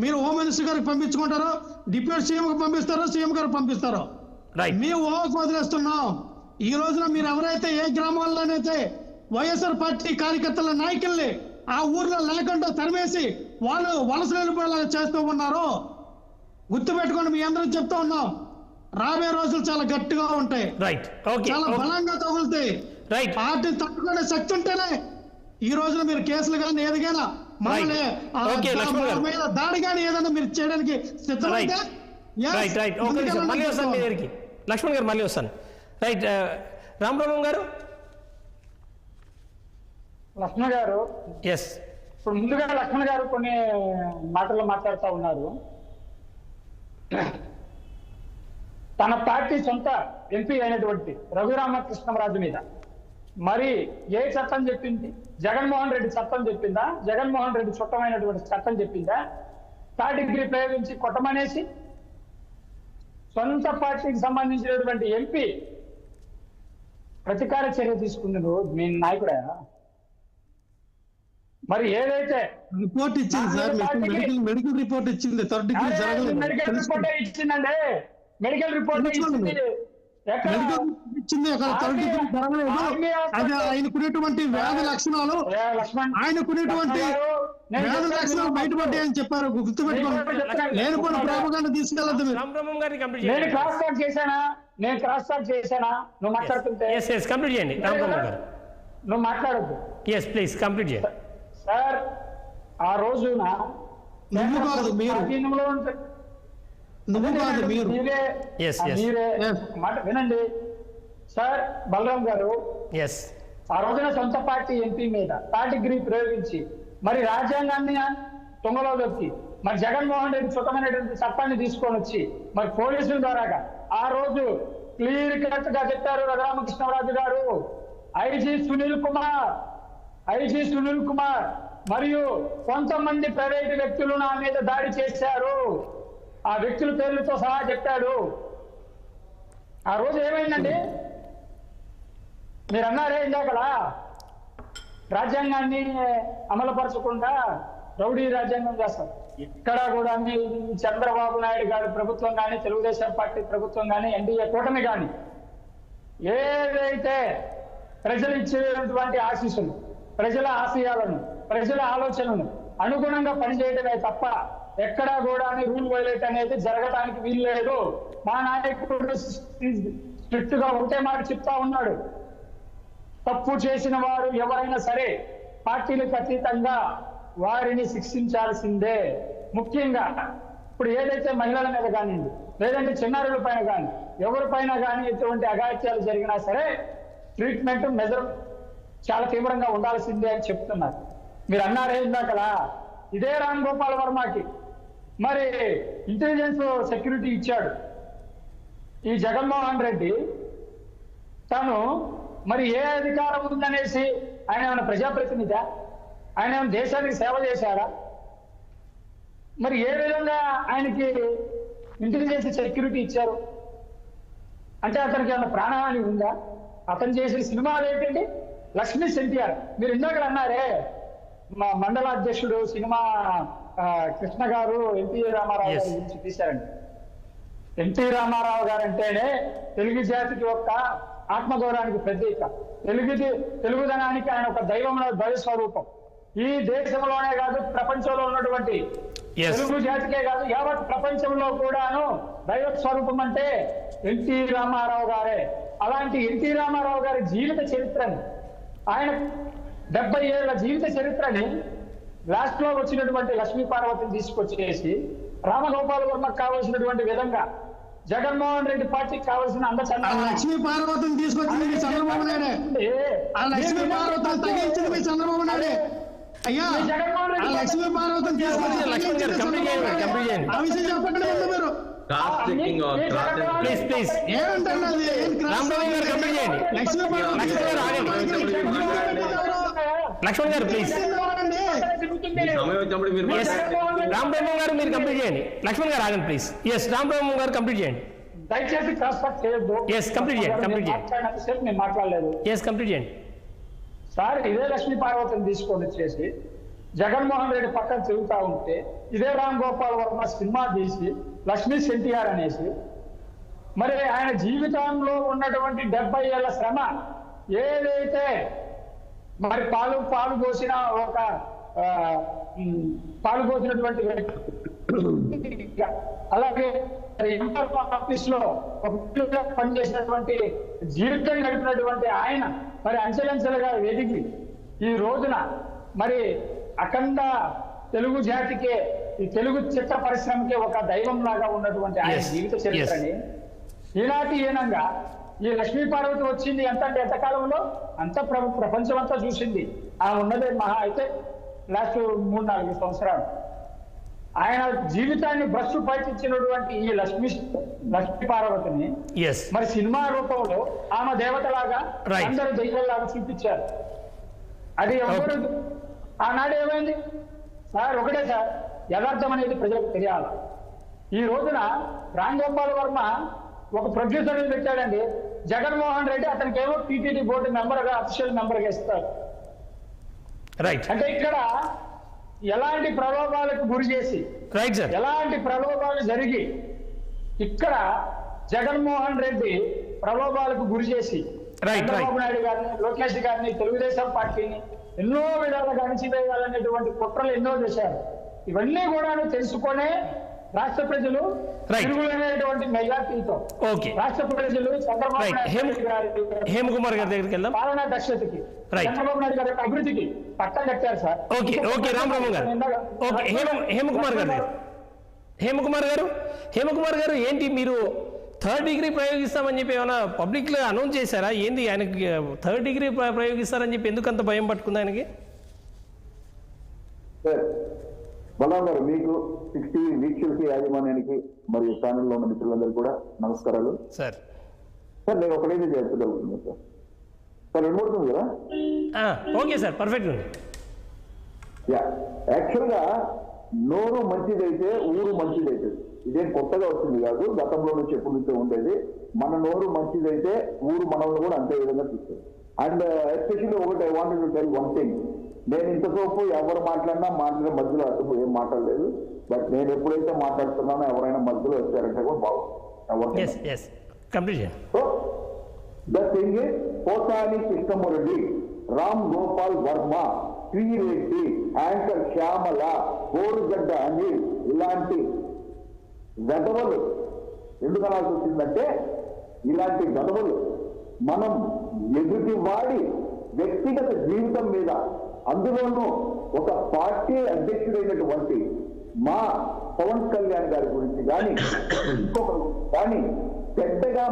మీరు home minister గారికి పంపించుకుంటారో, deputy CM పంపిస్తారో, CM గారికి పంపిస్తారో మీ ఊహకు వదిలేస్తున్నాం. ఈ రోజున మీరు ఎవరైతే ఏ గ్రామాల్లోనైతే వైఎస్ఆర్ పార్టీ కార్యకర్తల నాయకుల్ని ఆ ఊర్లో లేకుండా తరిమేసి వాళ్ళు వలస వెళ్ళిపోయేలా చేస్తూ ఉన్నారో గుర్తుపెట్టుకోండి. మీ అందరం చెప్తా ఉన్నాం, రాబోయే రోజులు చాలా గట్టిగా ఉంటాయి, చాలా బలంగా తగులుతాయి. పార్టీ తట్టుకునే శక్తి ఉంటేనే ఈ రోజున మీరు కేసులు కానీ ఏదిగైనా మీద దాడి కానీ ఏదైనా మీరు చేయడానికి సిద్ధమైతే లక్ష్మణ్ గారు మళ్ళీ వస్తాను. రైట్, రామబ్రహ్మం గారు. లక్ష్మణ్ గారు, ఎస్, ఇప్పుడు ముందుగా లక్ష్మణ్ గారు కొన్ని మాటలు మాట్లాడుతూ ఉన్నారు. తన పార్టీ సొంత ఎంపీ అయినటువంటి రఘురామకృష్ణరాజు మీద మరి ఏ చట్టం చెప్పింది? జగన్మోహన్ రెడ్డి చట్టం చెప్పిందా? జగన్మోహన్ రెడ్డి చుట్టమైనటువంటి చట్టం చెప్పిందా? థర్డ్ డిగ్రీ ప్రయోగించి కొట్టమనేసి సొంత పార్టీకి సంబంధించినటువంటి ఎంపీ ప్రతీకార చర్య తీసుకున్నారు మీ నాయకుడా? మరి ఏదైతే రిపోర్ట్ ఇచ్చింది సార్, మెడికల్ రిపోర్ట్ ఇచ్చింది, థర్డ్ డిగ్రీ జరగలేదు. మెడికల్ రిపోర్ట్ ఇచ్చిందండి, మెడికల్ రిపోర్ట్ ఇచ్చింది. ఇచ్చింది అక్కడ థర్డ్ డిగ్రీ జరగలేదు. అది ఆయనకునేటువంటి వ్యాధి లక్షణాలు, ఆయనకునేటువంటి వ్యాధి లక్షణాలు బయటపడ్డాయని చెప్పారు. గుర్తుపెట్టుకోండి, నేను కూడా ప్రోపగాండా తీసుకెళ్ళద్దు. నేను క్రాస్ టాక్ చేశానా? నువ్వు మాట్లాడుతుంటే కంప్లీట్ చేయండి. నువ్వు మాట్లాడద్దు. ప్లీజ్ కంప్లీట్ చేయండి సార్. ఆ రోజున నువ్వు కాదు మీరు, మాట వినండి సార్. బలరాం గారు, ఆ రోజున సొంత పార్టీ ఎంపీ మీద థర్డ్ డిగ్రీ ప్రయోగించి మరి రాజ్యాంగాన్ని తొంగలో దొక్కి మరి జగన్మోహన్ రెడ్డి చుట్టమైనటువంటి చట్టాన్ని తీసుకొని వచ్చి మరి పోలీసుల ద్వారాగా ఆ రోజు క్లియర్ కట్ గా చెప్పారు రఘురామకృష్ణరాజు గారు. ఐజీ సునీల్ కుమార్ మరియు కొంతమంది ప్రైవేటు వ్యక్తులు నా మీద దాడి చేశారు. ఆ వ్యక్తుల పేర్లతో సహా చెప్పాడు. ఆ రోజు ఏమైందండి? మీరు అన్నారే ఇందాకలా, రాజ్యాంగాన్ని అమలుపరచకుండా రౌడీ రాజ్యాంగం చేస్తారు. ఇక్కడ కూడా చంద్రబాబు నాయుడు గారి ప్రభుత్వం కానీ, తెలుగుదేశం పార్టీ ప్రభుత్వం కానీ, ఎన్డీఏ కూటమి కానీ ఏదైతే ప్రజలు ఇచ్చేటువంటి ఆశీస్సులు, ప్రజల ఆశయాలను, ప్రజల ఆలోచనలను అనుగుణంగా పనిచేయడమే తప్ప ఎక్కడా కూడా రూల్ వైలేట్ అనేది జరగడానికి వీలు లేదు. మా నాయకుడు స్ట్రిక్ట్ గా ఒకటే మాట చెప్తా ఉన్నాడు, తప్పు చేసిన వారు ఎవరైనా సరే పార్టీలకు అతీతంగా వారిని శిక్షించాల్సిందే. ముఖ్యంగా ఇప్పుడు ఏదైతే మహిళల మీద కానివ్వండి, లేదంటే చిన్నారుల పైన కానీ, ఎవరిపైన కానీ ఎటువంటి అఘాయిత్యాలు జరిగినా సరే ట్రీట్మెంట్ మెజర్ చాలా తీవ్రంగా ఉండాల్సిందే అని చెప్తున్నారు. మీరు అన్నారే ఇందాకలా, ఇదే రామ్ గోపాల్ వర్మకి మరి ఇంటెలిజెన్స్ సెక్యూరిటీ ఇచ్చాడు ఈ జగన్మోహన్ రెడ్డి. తను మరి ఏ అధికారం ఉందనేసి ఆయన ఏమైనా ప్రజాప్రతినిధి? ఆయన ఏమైనా దేశానికి సేవ చేశాడా? మరి ఏ విధంగా ఆయనకి ఇంటెలిజెన్స్ సెక్యూరిటీ ఇచ్చారు? అంటే అతనికి ఏమైనా ప్రాణహాని ఉందా? అతను చేసిన సినిమాలు ఏంటండి? లక్ష్మీ ఎన్టీఆర్, మీరు ఇందాక అన్నారే మా మండల అధ్యక్షుడు సినిమా కృష్ణ గారు ఎన్టీ రామారావు గారి గురించి తీశారండి. ఎన్టీ రామారావు గారు అంటేనే తెలుగు జాతికి ఒక ఆత్మగౌరవానికి ప్రతీక, తెలుగుదనానికి ఆయన ఒక దైవ స్వరూపం. ఈ దేశంలోనే కాదు, ప్రపంచంలో ఉన్నటువంటి తెలుగు జాతికే కాదు, యావత్ ప్రపంచంలో కూడాను దైవ స్వరూపం అంటే ఎన్టీ రామారావు గారే. అలాంటి ఎన్టీ రామారావు గారి జీవిత చరిత్రని, ఆయన 70 ఏళ్ల జీవిత చరిత్రని లాస్ట్ లో వచ్చినటువంటి లక్ష్మీ పార్వతిని తీసుకొచ్చేసి రామగోపాల్ వర్మకు కావాల్సినటువంటి విధంగా జగన్మోహన్ రెడ్డి పార్టీకి కావాల్సిన లక్ష్మీ పార్వతిని తీసుకొచ్చింది చంద్రబాబు నాయుడే. ఆ లక్ష్మీ పార్వతిని తగ్గించింది చంద్రబాబు నాయుడే. అయ్యా, లక్ష్మీ పార్వతిని తీసుకొచ్చి ఆ విషయం చెప్పండి మీరు. లక్ష్మణ్ గారు ప్లీజ్. రామబ్రహ్మం గారు మీరు కంప్లీట్ చేయండి. లక్ష్మణ్ గారు ఆగండి ప్లీజ్. రామబ్రహ్మం గారు కంప్లీట్ చేయండి. దయచేసి క్రాస్ టాక్ చేయొద్దు. కంప్లీట్ చేయండి. నేను మాట్లాడలేదు. కంప్లీట్ చేయండి సార్. ఇదే లక్ష్మీ పార్వతిని తీసుకొని వచ్చేసి జగన్మోహన్ రెడ్డి పక్కన తిరుగుతా ఉంటే ఇదే రామ్ గోపాల్ వర్మ సినిమా తీసి లక్ష్మీ ఎన్టీఆర్ అనేసి మరి ఆయన జీవితంలో ఉన్నటువంటి 70 ఏళ్ల శ్రమ ఏదైతే మరి పాలు పోసిన ఒక పాలు పోసినటువంటి వ్యక్తి, అలాగే ఎంఆర్ ఆఫీస్ లో ఒక పనిచేసినటువంటి జీవితం గడిపినటువంటి ఆయన మరి అంచెలంచెలుగా ఎదిగి ఈ రోజున మరి అఖండ తెలుగు జాతికే, ఈ తెలుగు చిత్ర పరిశ్రమకే ఒక దైవం లాగా ఉన్నటువంటి ఆయన జీవిత చరిత్రని ఈనాటి ఈనంగా ఈ లక్ష్మీ పార్వతి వచ్చింది ఎంత అంటే ఎంతకాలంలో అంత ప్రపంచం అంతా చూసింది. ఆ ఉన్నదే మహా అయితే లాస్ట్ 3-4 సంవత్సరాలు. ఆయన జీవితాన్ని బస్సు పట్టించినటువంటి ఈ లక్ష్మీ పార్వతిని మరి సినిమా రూపంలో ఆమె దేవతలాగా అందరూ దెయ్యాలాగా చూపించారు. అది ఎవరు ఆనాడు ఏమైంది సార్? ఒకటే సార్, యథార్థం అనేది ప్రజలకు తెలియాలి. ఈ రోజున రామ్ గోపాల్ వర్మ ఒక ప్రొడ్యూసర్ పెట్టాడండి, జగన్మోహన్ రెడ్డి అతనికి ఏమో టీటీడీ బోర్డు మెంబర్గా, అఫీషియల్ మెంబర్గా ఇస్తారు. అంటే ఇక్కడ ఎలాంటి ప్రలోభాలకు గురి చేసి, ఎలాంటి ప్రలోభాలు జరిగి ఇక్కడ జగన్మోహన్ రెడ్డి ప్రలోభాలకు గురి చేసి చంద్రబాబు నాయుడు గారిని, లోకేష్ గారిని, తెలుగుదేశం పార్టీని ఎన్నో విధాలుగా అణిచివేయాలనేటువంటి కుట్రలు ఎన్నో చేశారు. ఇవన్నీ కూడా తెలుసుకునే రాష్ట్ర ప్రజలు తిరుగులేనటువంటి మెజార్టీతో రాష్ట్ర ప్రజలు చంద్రబాబు నాయుడు గారి హేమకుమార్ గారి దగ్గరికి వెళ్దాం, పాలనా దక్షతకి, చంద్రబాబు నాయుడు గారి అభివృద్ధికి పట్టం కట్టారు సార్. హేమకుమార్ గారు ఏంటి మీరు 3rd డిగ్రీ ప్రయోగిస్తామని చెప్పి ఏమైనా పబ్లిక్ లో అనౌన్స్ చేశారా? ఏంది ఆయనకి 3rd డిగ్రీ ప్రయోగిస్తారని చెప్పి ఎందుకు అంత భయం పట్టుకుంది ఆయనకి? బలరాం గారు, మీకు 60 వీక్షకులకి, యాజమాన్యానికి మరియు ఛానల్లో ఉన్న మిత్రులందరూ కూడా నమస్కారాలు. సార్ నేను ఒకటైతే చెప్పగలుగుతున్నాను సార్. సార్ వినబడుతుంది కదా? ఓకే సార్, పర్ఫెక్ట్ ఉంది. యాక్చువల్గా నోరు మంచిదైతే ఊరు మంచిదైతే, ఇదేం కొత్తగా వచ్చింది కాదు, గతంలో నుంచి ఎప్పటి నుంచో ఉండేది. మన నోరు మంచిదైతే ఊరు మనల్ని కూడా అంతే విధంగా చూస్తారు. అండ్ ఎస్పెషల్లీ ఒకటి I wanted to tell one thing. నేను ఇంతసేపు ఎవరు మాట్లాడినా మధ్యలో అసలు ఏం మాట్లాడలేదు. బట్ నేను ఎప్పుడైతే మాట్లాడుతున్నానో ఎవరైనా మధ్యలో వచ్చారంటే కూడా బాగుంది. So the thing is, Posani Krishnamureddy, Ram Gopal Varma, Sri Reddy, anchor Shyamala, Borugadda Anil ఇలాంటి గదవలు ఎందుకు అనాల్సి వచ్చిందంటే, ఇలాంటి గదవలు మనం ఎదుటి వాడి వ్యక్తిగత జీవితం మీద, అందులోనూ ఒక పార్టీ అధ్యక్షుడైనటువంటి మా పవన్ కళ్యాణ్ గారి గురించి కానీ ఇంకొకరు కానీ పెద్దగా